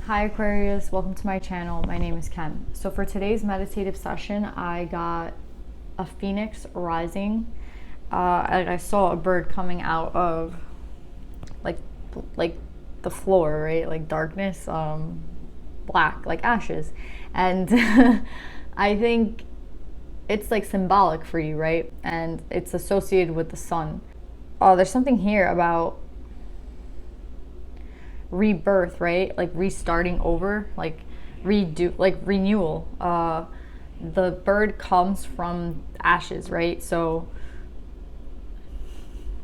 Hi Aquarius, welcome to my channel. My name is Ken. So for today's meditative session, I got a phoenix rising. I saw a bird coming out of like the floor, right? Like darkness, black, like ashes. And I think it's like symbolic for you, right? And it's associated with the sun. There's something here about rebirth, right? Like restarting over, like renewal. The bird comes from ashes, right? So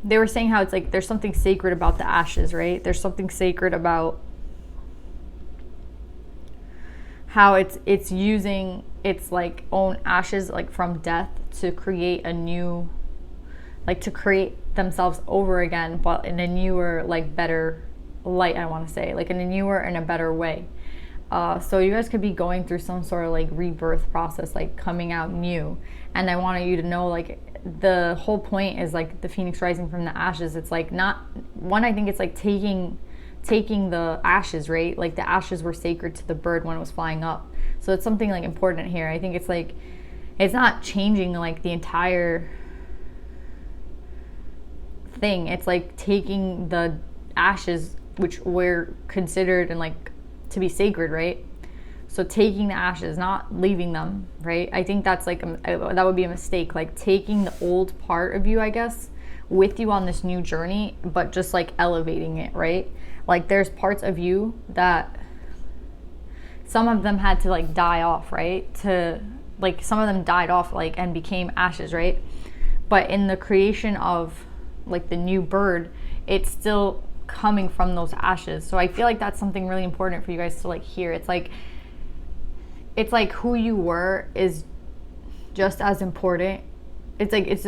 they were saying how it's like there's something sacred about the ashes, right? There's something sacred about how it's using its like own ashes, like from death, to create a new, like to create themselves over again, but in a newer, like better light, I want to say, like in a newer and a better way. So you guys could be going through some sort of like rebirth process, like coming out new. And I wanted you to know, like, the whole point is like the phoenix rising from the ashes. It's like not one, I think it's like taking the ashes, right? Like the ashes were sacred to the bird when it was flying up. So it's something like important here. I think it's like, it's not changing like the entire thing. It's like taking the ashes, which were considered and like to be sacred, right? So taking the ashes, not leaving them, right? I think that's like that would be a mistake, like taking the old part of you, I guess, with you on this new journey, but just like elevating it, right? Like there's parts of you that some of them had to like die off, right? To like some of them died off like and became ashes, right? But in the creation of like the new bird, it's still coming from those ashes. So I feel like that's something really important for you guys to like hear. It's like who you were is just as important. It's like it's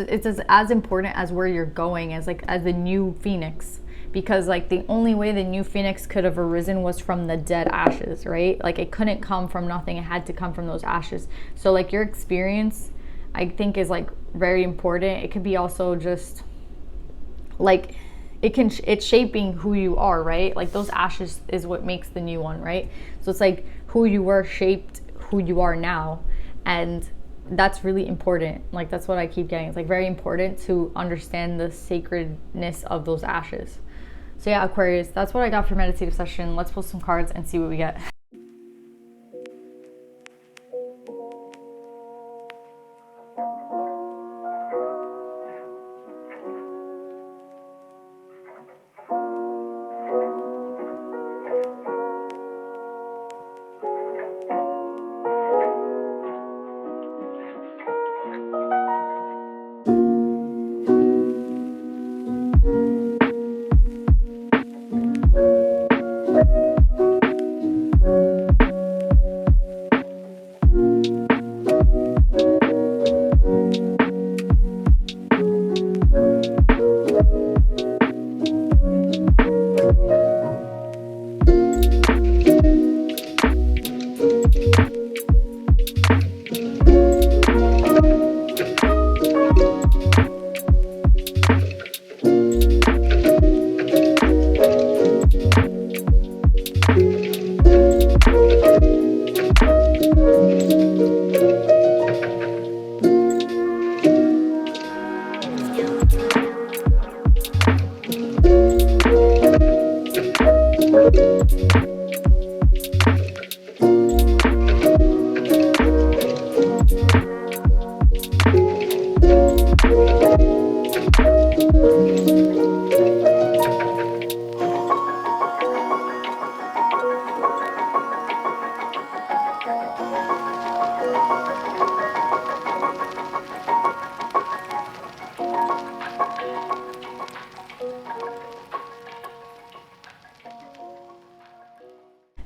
as important as where you're going, as like as the new phoenix, because like the only way the new phoenix could have arisen was from the dead ashes, right? Like it couldn't come from nothing, it had to come from those ashes. So like your experience, I think, is like very important. It could be also just like it's shaping who you are, right? Like those ashes is what makes the new one, right? So it's like who you were shaped who you are now, and that's really important. Like that's what I keep getting. It's like very important to understand the sacredness of those ashes. So yeah, Aquarius, that's what I got for meditative session. Let's pull some cards and see what we get.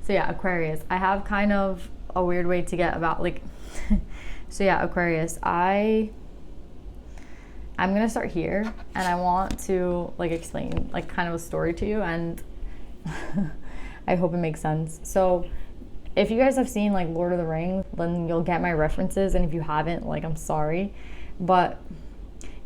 So yeah, Aquarius, I have kind of a weird way to get about like so yeah, Aquarius, I'm gonna start here, and I want to like explain like kind of a story to you, and I hope it makes sense. So if you guys have seen like Lord of the Rings, then you'll get my references, and if you haven't, like, I'm sorry. But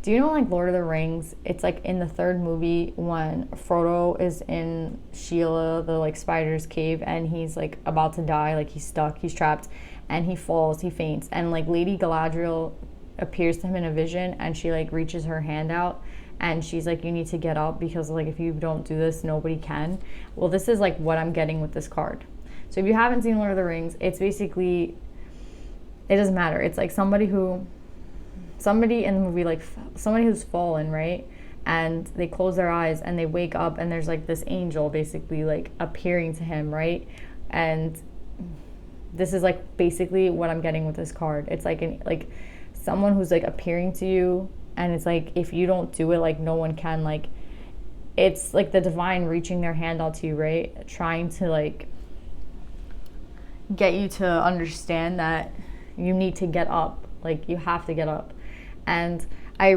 Do you know, like, Lord of the Rings, it's like in the third movie when Frodo is in Sheila, the like spider's cave, and he's like about to die, like he's stuck, he's trapped, and he falls, he faints, and like Lady Galadriel appears to him in a vision, and she like reaches her hand out, and she's like, you need to get up, because like if you don't do this, nobody can. Well, this is like what I'm getting with this card. So if you haven't seen Lord of the Rings, it's basically, it doesn't matter, it's like somebody in the movie, like somebody who's fallen, right? And they close their eyes and they wake up, and there's like this angel basically like appearing to him, right? And this is like basically what I'm getting with this card. It's like someone who's like appearing to you, and it's like if you don't do it, like no one can. Like it's like the divine reaching their hand out to you, right? Trying to like get you to understand that you need to get up. Like you have to get up. And I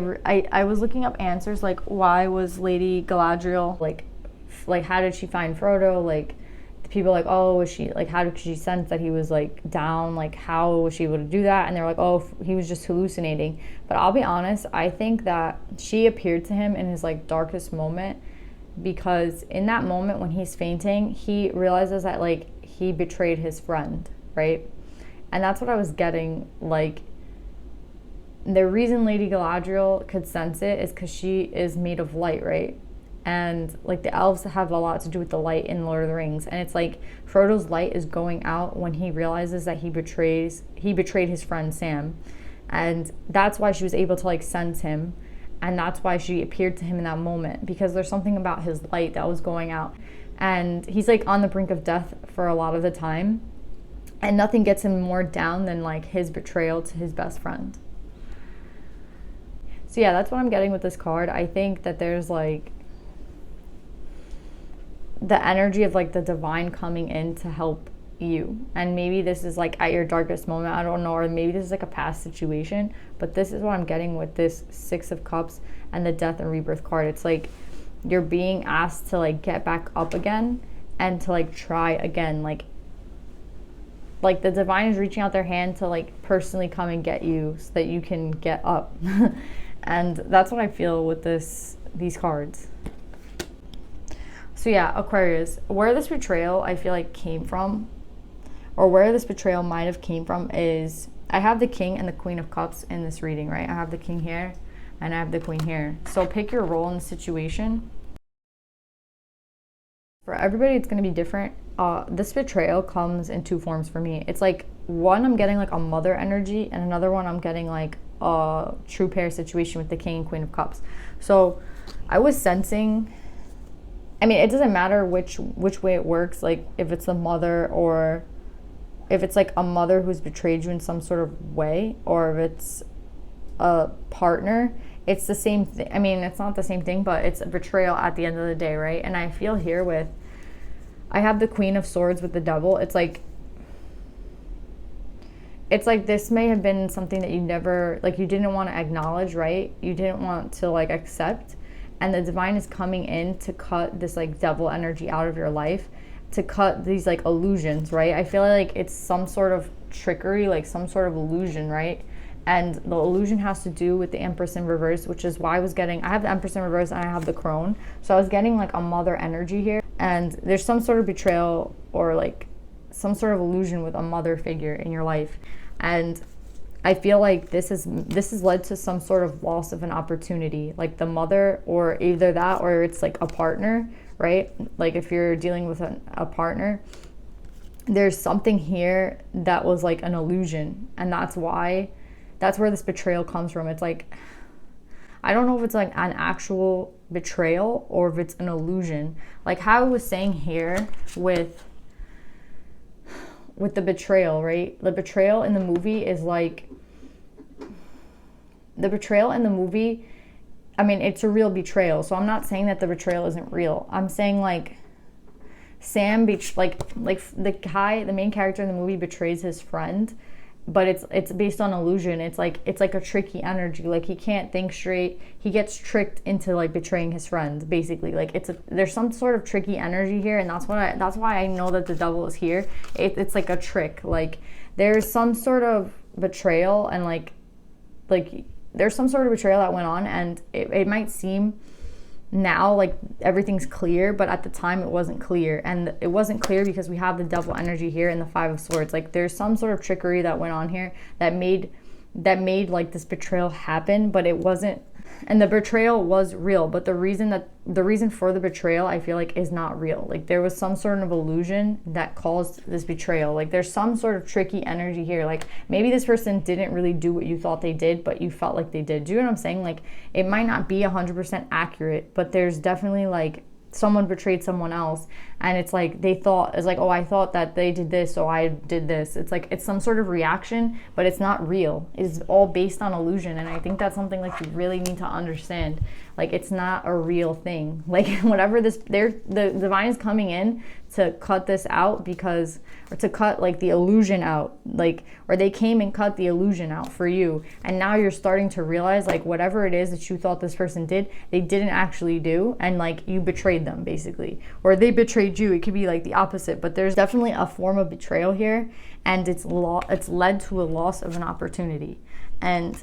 was looking up answers, like why was Lady Galadriel like how did she find Frodo? Like people like, oh, was she like, how did she sense that he was like down? Like how was she able to do that? And they're like, oh, he was just hallucinating. But I'll be honest, I think that she appeared to him in his like darkest moment, because in that moment when he's fainting, he realizes that like he betrayed his friend, right? And that's what I was getting. Like the reason Lady Galadriel could sense it is because she is made of light, right? And like the elves have a lot to do with the light in Lord of the Rings, and it's like Frodo's light is going out when he realizes that he betrayed his friend Sam, and that's why she was able to like sense him, and that's why she appeared to him in that moment, because there's something about his light that was going out, and he's like on the brink of death for a lot of the time, and nothing gets him more down than like his betrayal to his best friend. So yeah, that's what I'm getting with this card. I think that there's like the energy of like the divine coming in to help you, and maybe this is like at your darkest moment, I don't know, or maybe this is like a past situation, but this is what I'm getting with this Six of Cups and the Death and Rebirth card. It's like you're being asked to like get back up again and to like try again, like the divine is reaching out their hand to like personally come and get you so that you can get up. And that's what I feel with these cards. So yeah, Aquarius, where this betrayal I feel like came from, or where this betrayal might have came from, is I have the King and the Queen of Cups in this reading, right? I have the King here and I have the Queen here. So pick your role in the situation. For everybody, it's going to be different. This betrayal comes in two forms for me. It's like one, I'm getting like a mother energy, and another one I'm getting like a true pair situation with the King and Queen of Cups. So I was sensing, I mean, it doesn't matter which way it works, like if it's the mother, or if it's like a mother who's betrayed you in some sort of way, or if it's a partner, it's the same thing. I mean, it's not the same thing, but it's a betrayal at the end of the day, right? And I feel here with, I have the Queen of Swords with the Devil. It's like this may have been something that you never, like you didn't want to acknowledge, right? You didn't want to like accept. And the divine is coming in to cut this like devil energy out of your life, to cut these like illusions, right? I feel like it's some sort of trickery, like some sort of illusion, right? And the illusion has to do with the Empress in reverse, which is why I have the Empress in reverse and I have the Crone. So I was getting like a mother energy here, and there's some sort of betrayal or like some sort of illusion with a mother figure in your life. And I feel like this has led to some sort of loss of an opportunity, like the mother, or either that, or it's like a partner, right? Like if you're dealing with a partner, there's something here that was like an illusion, and that's where this betrayal comes from. It's like, I don't know if it's like an actual betrayal or if it's an illusion. Like how I was saying here with the betrayal, right? The betrayal in the movie is like, the betrayal in the movie, I mean, it's a real betrayal. So I'm not saying that the betrayal isn't real. I'm saying like Sam, like the main character in the movie betrays his friend, but it's based on illusion. It's like a tricky energy. Like he can't think straight. He gets tricked into like betraying his friend, basically. Like there's some sort of tricky energy here, and that's why I know that the devil is here. It's like a trick. Like there's some sort of betrayal, and like there's some sort of betrayal that went on, and it might seem now like everything's clear, but at the time it wasn't clear. And it wasn't clear because we have the devil energy here and the 5 of swords. Like there's some sort of trickery that went on here that made like this betrayal happen, but it wasn't, and the betrayal was real, but the reason for the betrayal, I feel like, is not real. Like there was some sort of illusion that caused this betrayal. Like there's some sort of tricky energy here. Like maybe this person didn't really do what you thought they did, but you felt like they did. Do you know what I'm saying? Like it might not be 100% accurate, but there's definitely like someone betrayed someone else, and it's like they thought, it's like, oh, I thought that they did this, so I did this. It's like it's some sort of reaction, but it's not real. It's all based on illusion, and I think that's something like you really need to understand. Like it's not a real thing. Like whatever the divine is coming in to cut this out, because, or to cut like the illusion out, like, or they came and cut the illusion out for you, and now you're starting to realize like whatever it is that you thought this person did, they didn't actually do, and like you betrayed them basically, or they betrayed you. It could be like the opposite, but there's definitely a form of betrayal here, and it's led to a loss of an opportunity. And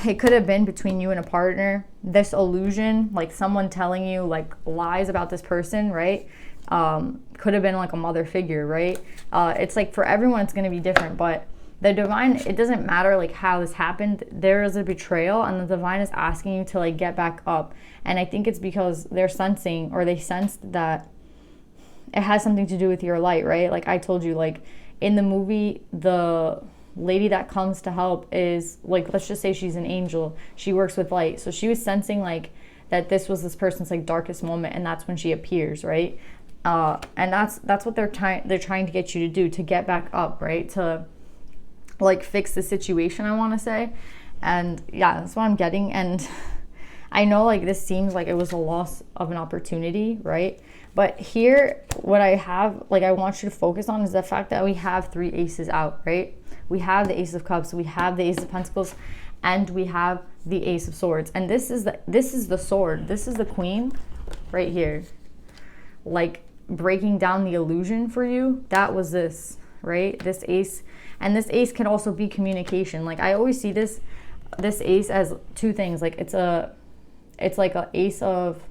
it could have been between you and a partner, this illusion, like someone telling you like lies about this person, right? Could have been like a mother figure, right? It's like for everyone it's going to be different, but the divine, it doesn't matter like how this happened, there is a betrayal, and the divine is asking you to like get back up. And I think it's because they're sensing, or they sensed that it has something to do with your light, right? Like I told you, like in the movie, the lady that comes to help is like, let's just say she's an angel, she works with light, so she was sensing like that this was this person's like darkest moment, and that's when she appears, right? And that's what they're trying to get you to do, to get back up, right? To like fix the situation, I want to say. And yeah, that's what I'm getting. And I know like this seems like it was a loss of an opportunity, right? But here, what I have, like I want you to focus on, is the fact that we have 3 aces out, right? We have the Ace of Cups, we have the Ace of Pentacles, and we have the Ace of Swords. And this is the sword. This is the Queen right here. Like breaking down the illusion for you. That was this, right? This ace. And this ace can also be communication. Like I always see this ace as 2 things. Like it's like an ace of,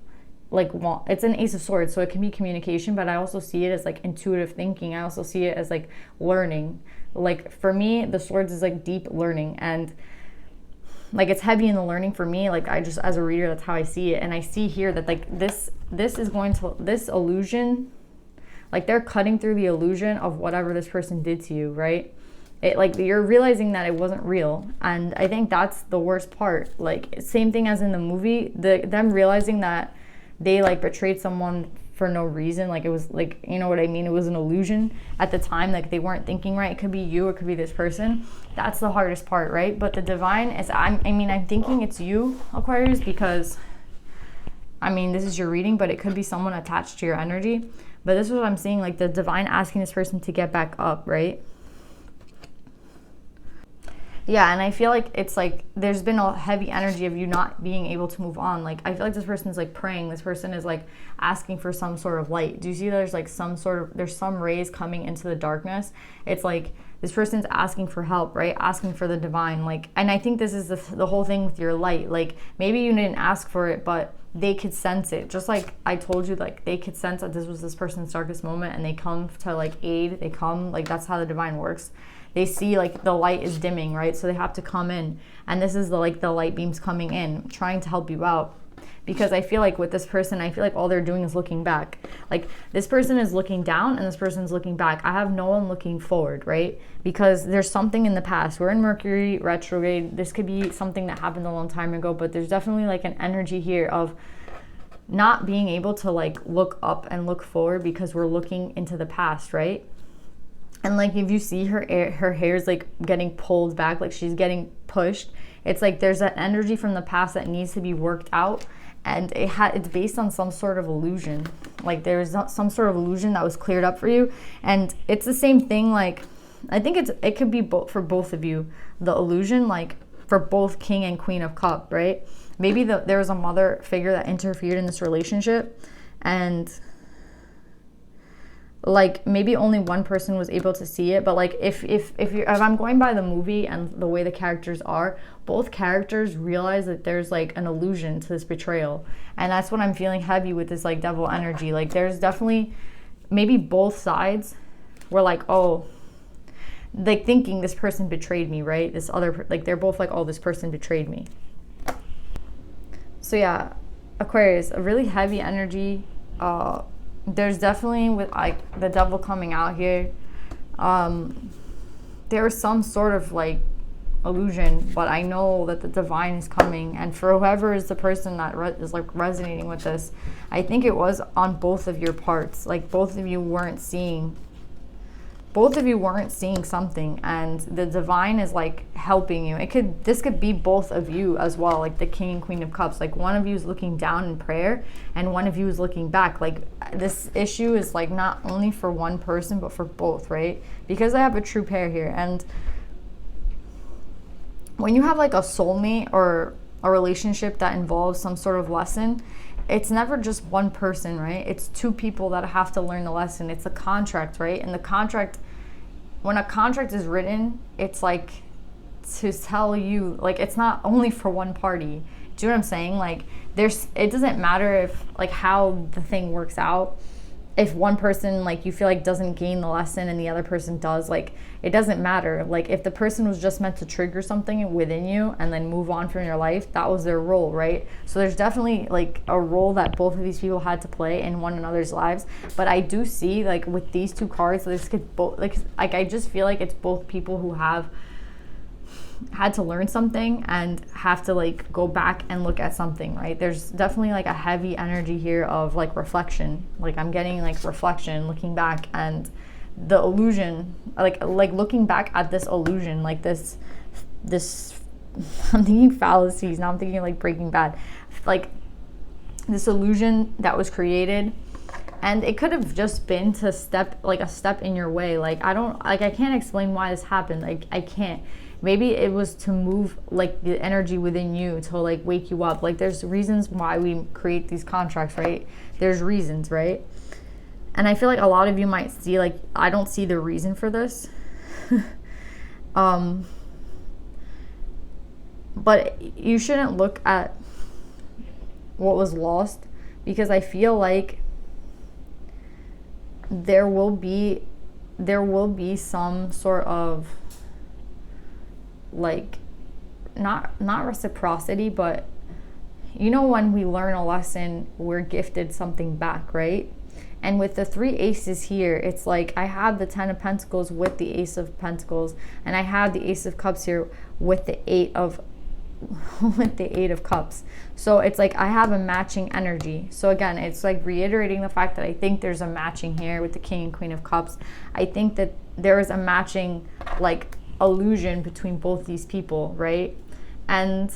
like, it's an Ace of Swords, so it can be communication, but I also see it as like intuitive thinking. I also see it as like learning. Like for me, the swords is like deep learning, and like it's heavy in the learning for me. Like I just, as a reader, that's how I see it. And I see here that like this is going to, this illusion, like they're cutting through the illusion of whatever this person did to you, right? It, like, you're realizing that it wasn't real, and I think that's the worst part. Like same thing as in the movie, them realizing that they like betrayed someone for no reason. Like it was like, you know what I mean? It was an illusion at the time. Like they weren't thinking right. It could be you, it could be this person. That's the hardest part, right? But the divine is, I'm thinking it's you, Aquarius, because I mean, this is your reading, but it could be someone attached to your energy. But this is what I'm seeing, like the divine asking this person to get back up, right? Yeah, and I feel like it's like there's been a heavy energy of you not being able to move on. Like I feel like this person is like praying. This person is like asking for some sort of light. Do you see there's like there's some rays coming into the darkness? It's like this person's asking for help, right? Asking for the divine. Like, and I think this is the whole thing with your light. Like maybe you didn't ask for it, but they could sense it. Just like I told you, like they could sense that this was this person's darkest moment, and they come to like aid. They come, like that's how the divine works. They see like the light is dimming, right? So they have to come in, and this is the light beams coming in, trying to help you out. Because I feel like with this person, I feel like all they're doing is looking back. Like this person is looking down, and this person's looking back. I have no one looking forward, right? Because there's something in the past. We're in Mercury retrograde. This could be something that happened a long time ago, but there's definitely like an energy here of not being able to like look up and look forward, because we're looking into the past, right? And like if you see her hair is like getting pulled back, like she's getting pushed. It's like there's that energy from the past that needs to be worked out, and it's based on some sort of illusion. Like there's some sort of illusion that was cleared up for you, and it's the same thing. Like I think it could be for both of you, the illusion, like for both King and Queen of Cup, right? Maybe there was a mother figure that interfered in this relationship, and like maybe only one person was able to see it, but like if I'm going by the movie and the way the characters are, both characters realize that there's like an illusion to this betrayal, and that's what I'm feeling heavy with this like devil energy. Like there's definitely maybe both sides were like, oh, like thinking this person betrayed me, right? This other, like they're both like, oh, this person betrayed me. So yeah, Aquarius, a really heavy energy. There's definitely, with like the devil coming out here, there's some sort of like illusion, but I know that the divine is coming, and for whoever is the person that is like resonating with this, I think it was on both of your parts. Like both of you weren't seeing something, and the divine is like helping you. This could be both of you as well, like the King and Queen of Cups. Like one of you is looking down in prayer and one of you is looking back. Like this issue is like not only for one person but for both, right? Because I have a true pair here, and when you have like a soulmate or a relationship that involves some sort of lesson, it's never just one person, right? It's two people that have to learn the lesson. It's a contract, right? And the contract, when a contract is written, it's like to tell you, like it's not only for one party. Do you know what I'm saying? Like it doesn't matter if like how the thing works out. If one person, like you feel like doesn't gain the lesson and the other person does, like it doesn't matter. Like if the person was just meant to trigger something within you and then move on from your life, that was their role, right? So there's definitely like a role that both of these people had to play in one another's lives. But I do see like with these two cards, this could both like I just feel like it's both people who have had to learn something and have to like go back and look at something, right? There's definitely like a heavy energy here of like reflection. Like I'm getting like reflection, looking back, and the illusion, like looking back at this illusion, like this I'm thinking fallacies, now I'm thinking like Breaking Bad, like this illusion that was created. And it could have just been to step in your way. Like I can't explain why this happened. Like I can't. Maybe it was to move like the energy within you to like wake you up. Like there's reasons why we create these contracts, right? There's reasons, right? And I feel like a lot of you might see like, I don't see the reason for this. But you shouldn't look at what was lost, because I feel like there will be some sort of like not reciprocity, but you know, when we learn a lesson, we're gifted something back, right? And with the 3 aces here, it's like I have the 10 of Pentacles with the Ace of Pentacles, and I have the Ace of Cups here with the 8 of Cups. So it's like I have a matching energy. So again, it's like reiterating the fact that I think there's a matching here with the King and Queen of Cups. I think that there is a matching like illusion between both these people, right? And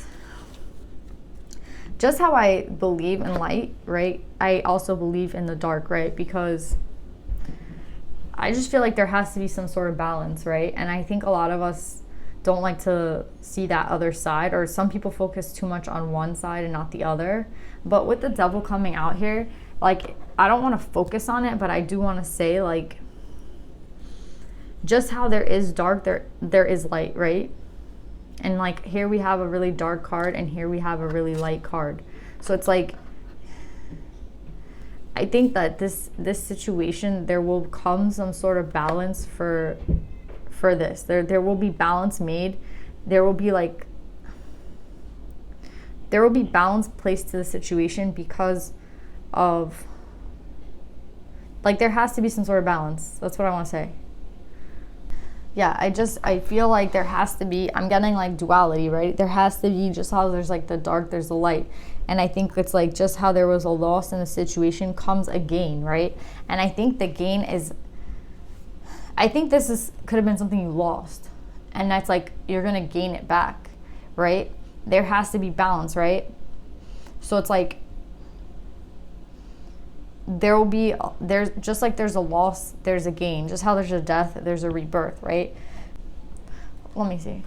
just how I believe in light, right, I also believe in the dark, right? Because I just feel like there has to be some sort of balance, right? And I think a lot of us don't like to see that other side, or some people focus too much on one side and not the other. But with the devil coming out here, like I don't want to focus on it, but I do want to say like just how there is dark, there is light, right? And like here we have a really dark card and here we have a really light card. So it's like I think that this situation, there will come some sort of balance for this. There will be balance made. There will be balance placed to the situation because of like there has to be some sort of balance. That's what I want to say. Yeah, I feel like there has to be, I'm getting like duality, right? There has to be, just how there's like the dark, there's the light. And I think it's like just how there was a loss in the situation comes a gain, right? And I think the gain is, I think could have been something you lost. And that's like, you're going to gain it back, right? There has to be balance, right? So it's like, there's just like there's a loss, there's a gain. Just how there's a death, there's a rebirth, right? Let me see.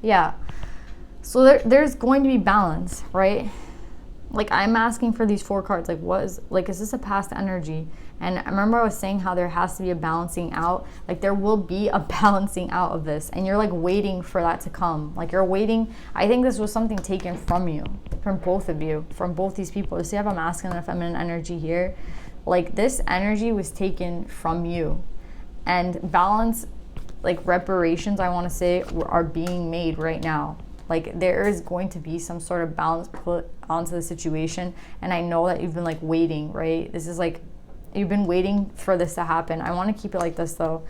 Yeah. So there's going to be balance, right? Like, I'm asking for these 4 cards. Like, is this a past energy? And I remember I was saying how there has to be a balancing out. Like, there will be a balancing out of this. And you're like waiting for that to come. Like, you're waiting. I think this was something taken from you, from both of you, from both these people. You see, I have a masculine and a feminine energy here. Like, this energy was taken from you. And balance, like reparations, I want to say, are being made right now. Like, there is going to be some sort of balance put onto the situation. And I know that you've been like waiting, right? This is like, you've been waiting for this to happen. I want to keep it like this though.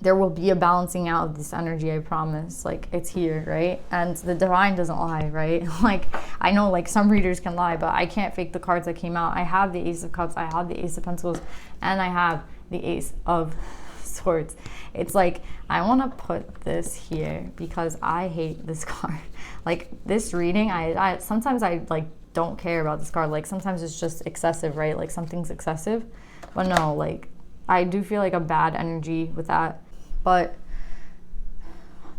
There will be a balancing out of this energy, I promise. Like, it's here, right? And the divine doesn't lie, right? Like, I know like some readers can lie, but I can't fake the cards that came out. I have the Ace of Cups, I have the Ace of Pentacles, and I have the Ace of Swords. It's like, I want to put this here because I hate this card. Like, this reading, I sometimes I like don't care about this card. Like, sometimes it's just excessive, right? Like, something's excessive. But no, like, I do feel like a bad energy with that. But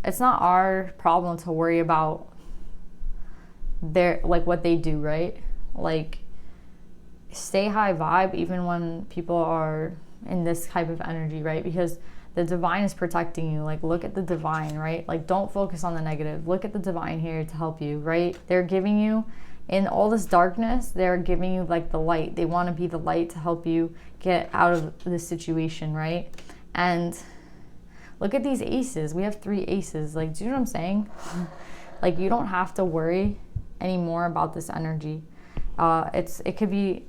it's not our problem to worry about their, like, what they do, right? Like, stay high vibe even when people are in this type of energy, right? Because the divine is protecting you. Like, look at the divine, right? Like, don't focus on the negative. Look at the divine here to help you, right? They're giving you, in all this darkness, they're giving you like the light. They want to be the light to help you get out of this situation, right? And look at these aces. We have 3 aces. Like, do you know what I'm saying? Like, you don't have to worry anymore about this energy. It could be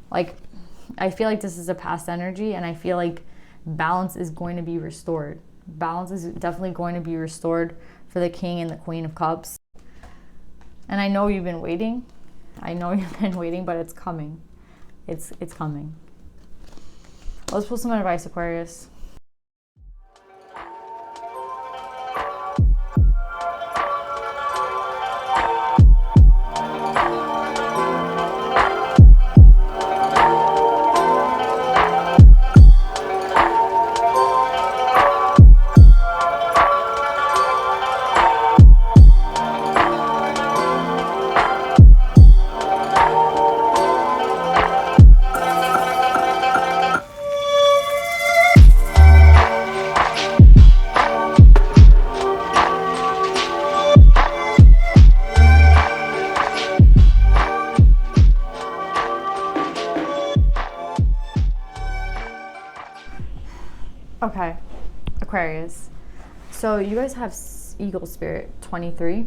like, I feel like this is a past energy, and I feel like balance is going to be restored. Balance is definitely going to be restored for the King and the Queen of Cups. And I know you've been waiting. I know you've been waiting, but it's coming. It's coming. Let's pull some advice, Aquarius. Okay, Aquarius. So you guys have Eagle Spirit 23.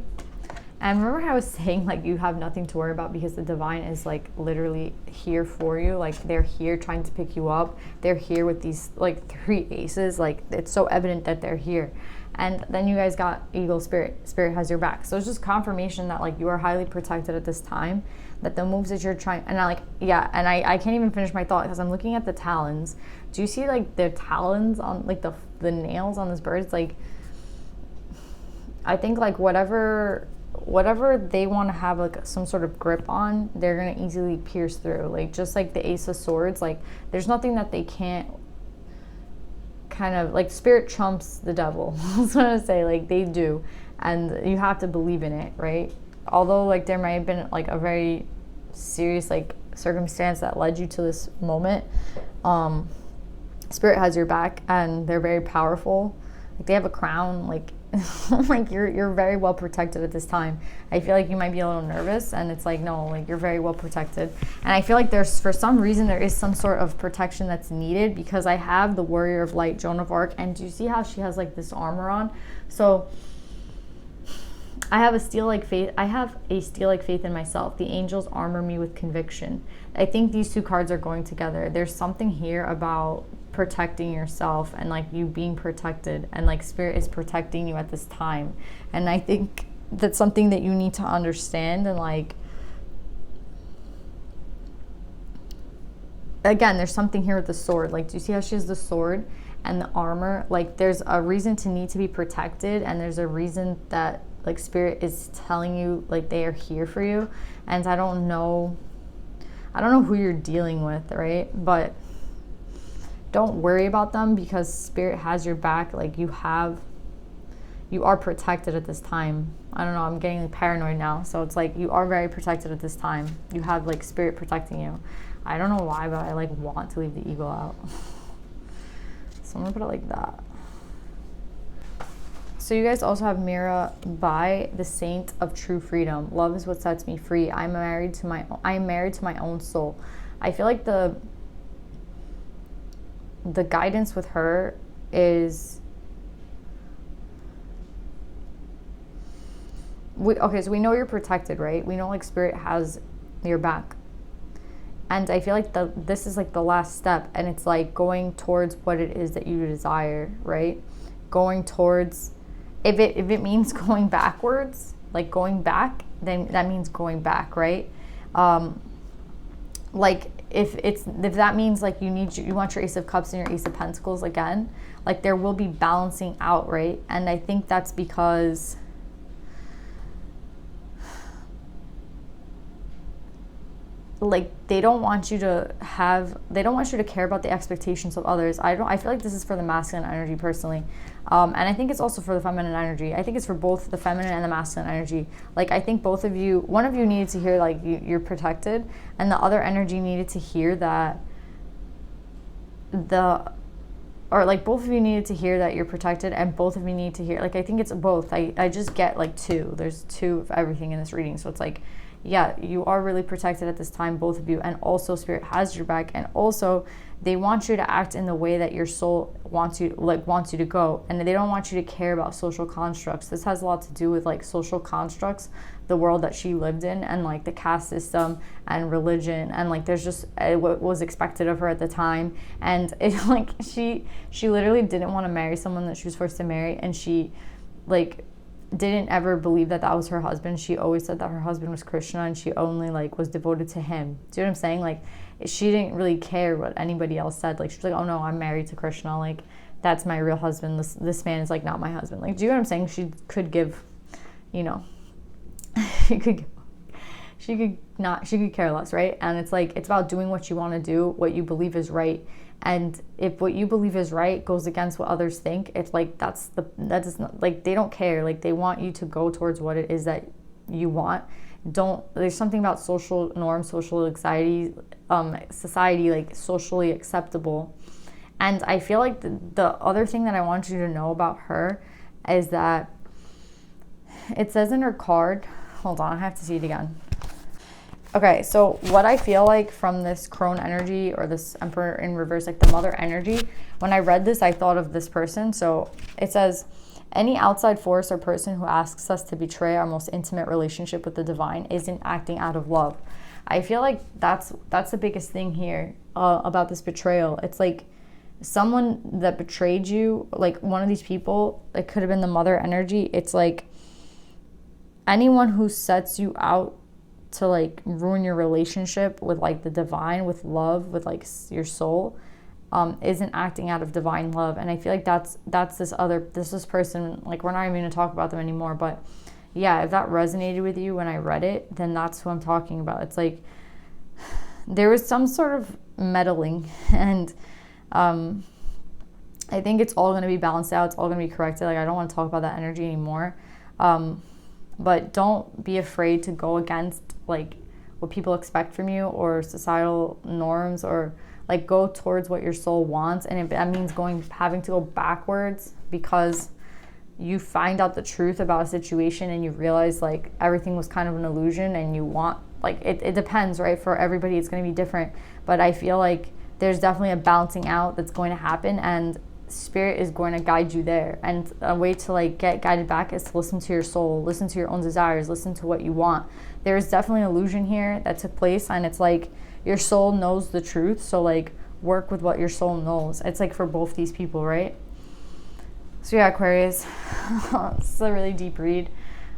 And remember how I was saying, like, you have nothing to worry about because the divine is like literally here for you. Like, they're here trying to pick you up. They're here with these like 3 aces. Like, it's so evident that they're here. And then you guys got Eagle Spirit. Spirit has your back. So it's just confirmation that like you are highly protected at this time. That the moves that you're trying, and I like, yeah, and I can't even finish my thought because I'm looking at the talons. Do you see like the talons on like the nails on this bird? It's like, I think like whatever they want to have like some sort of grip on, they're gonna easily pierce through. Like, just like the Ace of Swords, like there's nothing that they can't kind of like. Spirit trumps the devil. That's what I say. Like, they do, and you have to believe in it, right? Although like there might have been like a very serious like circumstance that led you to this moment, Spirit has your back, and they're very powerful. Like, they have a crown. Like, like you're very well protected at this time. I feel like you might be a little nervous, and it's like, no, like you're very well protected. And I feel like there's, for some reason, there is some sort of protection that's needed, because I have the Warrior of Light, Joan of Arc, and do you see how she has like this armor on? So I have a steel-like faith. I have a steel-like faith in myself. The angels armor me with conviction. I think these 2 cards are going together. There's something here about protecting yourself and like you being protected, and like Spirit is protecting you at this time. And I think that's something that you need to understand. And like, again, there's something here with the sword. Like, do you see how she has the sword and the armor? Like, there's a reason to need to be protected, and there's a reason that like Spirit is telling you like they are here for you. And I don't know who you're dealing with, right? But don't worry about them because spirit has your back. Like you are protected at this time. I don't know, I'm getting like paranoid now. So it's like you are very protected at this time. You have like spirit protecting you. I don't know why, but I like want to leave the ego out. So I'm gonna put it like that. So you guys also have Mira by the Saint of True Freedom. Love is what sets me free. I am married to my own soul. I feel like the guidance with her is so we know you're protected, right? We know like spirit has your back. And I feel like this is like the last step, and it's like going towards what it is that you desire, right? Going towards, if it means going backwards, like going back, then that means going back, right? Like if that means like you want your Ace of Cups and your Ace of Pentacles again, like there will be balancing out, right? And I think that's because like they don't want you to care about the expectations of others. I feel like this is for the masculine energy personally, and I think it's also for the feminine energy. I think it's for both the feminine and the masculine energy. Like I think one of you needed to hear like you're protected, and the other energy needed to hear that both of you needed to hear that you're protected, and both of you need to hear, like I think it's both. I just get like two. There's two of everything in this reading, so it's like, yeah, you are really protected at this time, both of you, and also spirit has your back, and also they want you to act in the way that your soul wants you to go, and they don't want you to care about social constructs. This has a lot to do with like social constructs, the world that she lived in, and like the caste system and religion, and like there's just what was expected of her at the time, and it like she literally didn't want to marry someone that she was forced to marry, and she like didn't ever believe that was her husband. She always said that her husband was Krishna, and she only like was devoted to him. Do you know what I'm saying? Like she didn't really care what anybody else said. Like she was like, oh no, I'm married to Krishna, like that's my real husband. This man is like not my husband. Like, do you know what I'm saying? She could give, you know, she could care less, right? And it's like, it's about doing what you want to do, what you believe is right. And if what you believe is right goes against what others think, it's like that is not, like they don't care. Like they want you to go towards what it is that you want. There's something about social norms, social anxiety, society, like socially acceptable. And I feel like the other thing that I want you to know about her is that it says in her card, hold on, I have to see it again. Okay, so what I feel like from this crone energy or this emperor in reverse, like the mother energy, when I read this, I thought of this person. So it says, any outside force or person who asks us to betray our most intimate relationship with the divine isn't acting out of love. I feel like that's the biggest thing here about this betrayal. It's like someone that betrayed you, like one of these people, it could have been the mother energy. It's like anyone who sets you out to like ruin your relationship with like the divine, with love, with like your soul, isn't acting out of divine love. And I feel like that's this person, like we're not even going to talk about them anymore, but yeah, if that resonated with you when I read it, then that's who I'm talking about. It's like there was some sort of meddling, and I think it's all going to be balanced out. It's all going to be corrected. Like I don't want to talk about that energy anymore. But don't be afraid to go against like what people expect from you or societal norms, or like go towards what your soul wants. And if that means having to go backwards because you find out the truth about a situation and you realize like everything was kind of an illusion, and you want, like it depends, right? For everybody it's going to be different, but I feel like there's definitely a balancing out that's going to happen, and spirit is going to guide you there. And a way to like get guided back is to listen to your soul, listen to your own desires, listen to what you want. There is definitely an illusion here that took place, and it's like your soul knows the truth, so like work with what your soul knows. It's like for both these people, right? So yeah, Aquarius, this is a really deep read.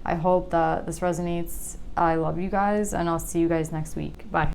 I hope that this resonates. I love you guys, and I'll see you guys next week. Bye.